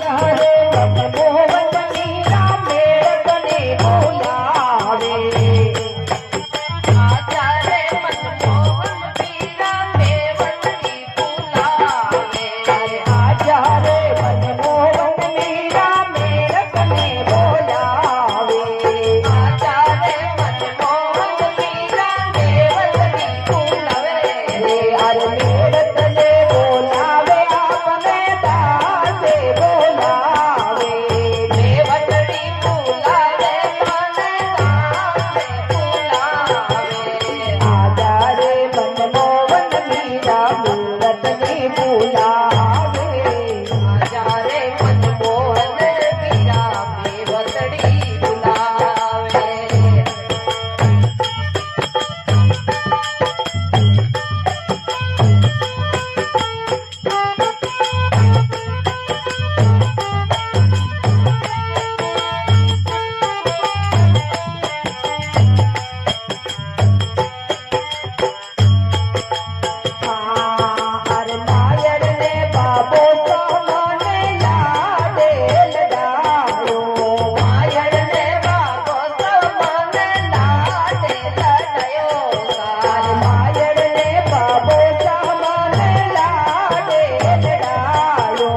हरे मनमोहन मीरा मेरे तने बोलावे आजा रे मनमोहन मीरा मेवतनी बुलावे अरे आजा रे मनमोहन मीरा मेरे तने बोलावे आजा रे मनमोहन मीरा मेवतनी बुलावे अरे मेरे तने बोलावे आपने दासे बोलावे मेवतनी बुलावे माने दासे बुलावे आजा रे मनमोहन मीरा मेवतनी बुलावे आजा रे मनमोहन मीरा मेवतनी बुलावे अरे नायर ने बाबो सामने लाडे लगायो नायर ने बाबो सामने लाडे लगायो अरे नायर ने बाबो सामने लाडे लगायो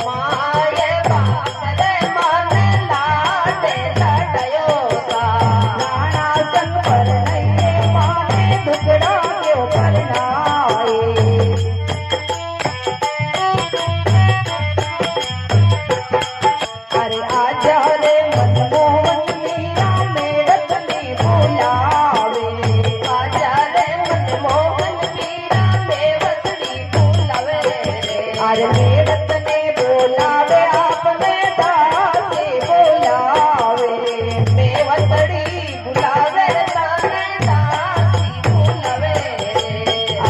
माये बाबले माने लाडे लगायो राणा संग पर नहीं माने दुगड़ा क्यों करनाए अरे आजा रे मनमोहन मीरा मेवतनी बुलावे आजा रे मनमोहन मीरा मेवतनी बुलावे अरे मेवतनी बुलावे आपने दासे बुलावे मेवतनी बुलावे ताने दासी बुलावे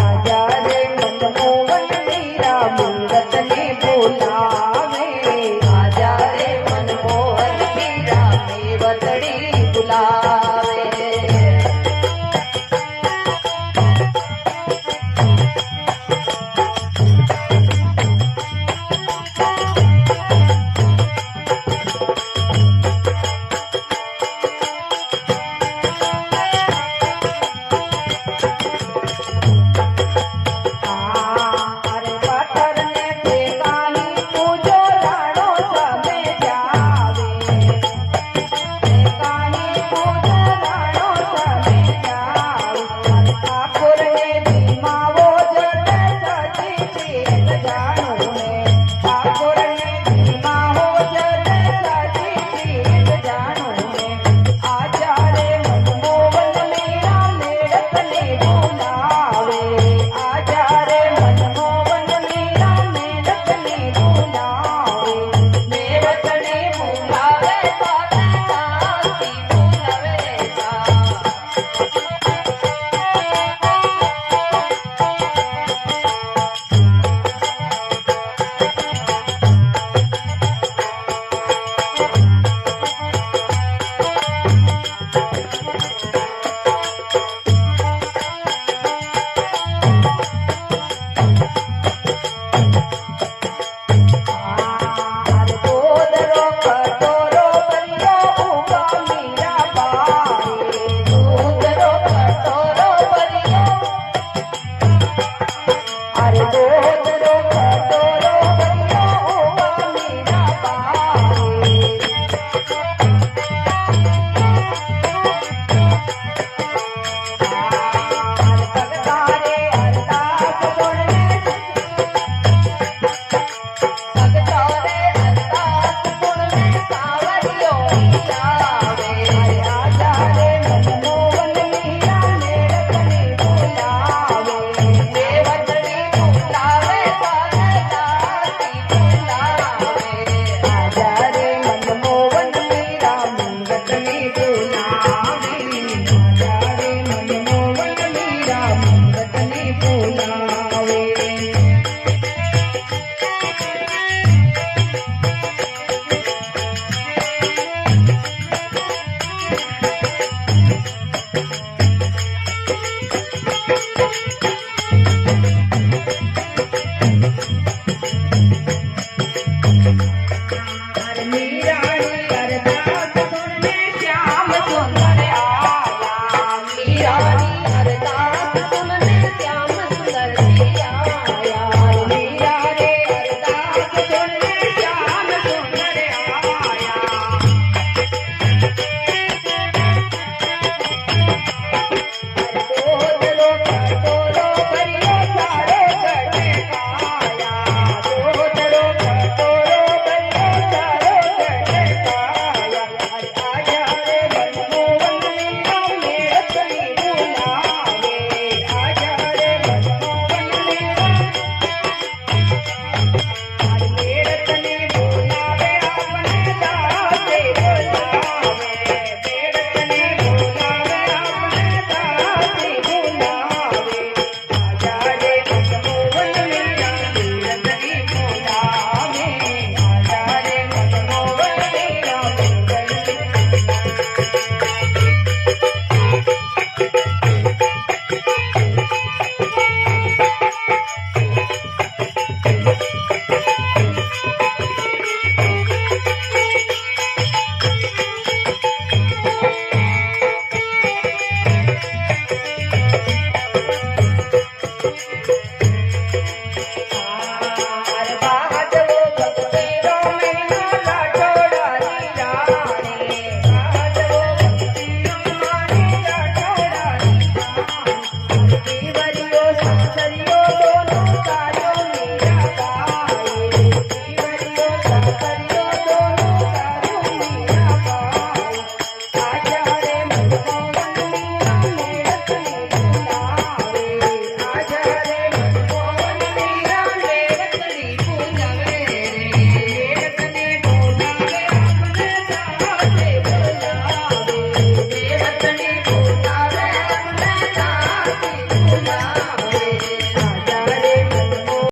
आजा रे मनमोहन मीरा मेवतनी बुलावे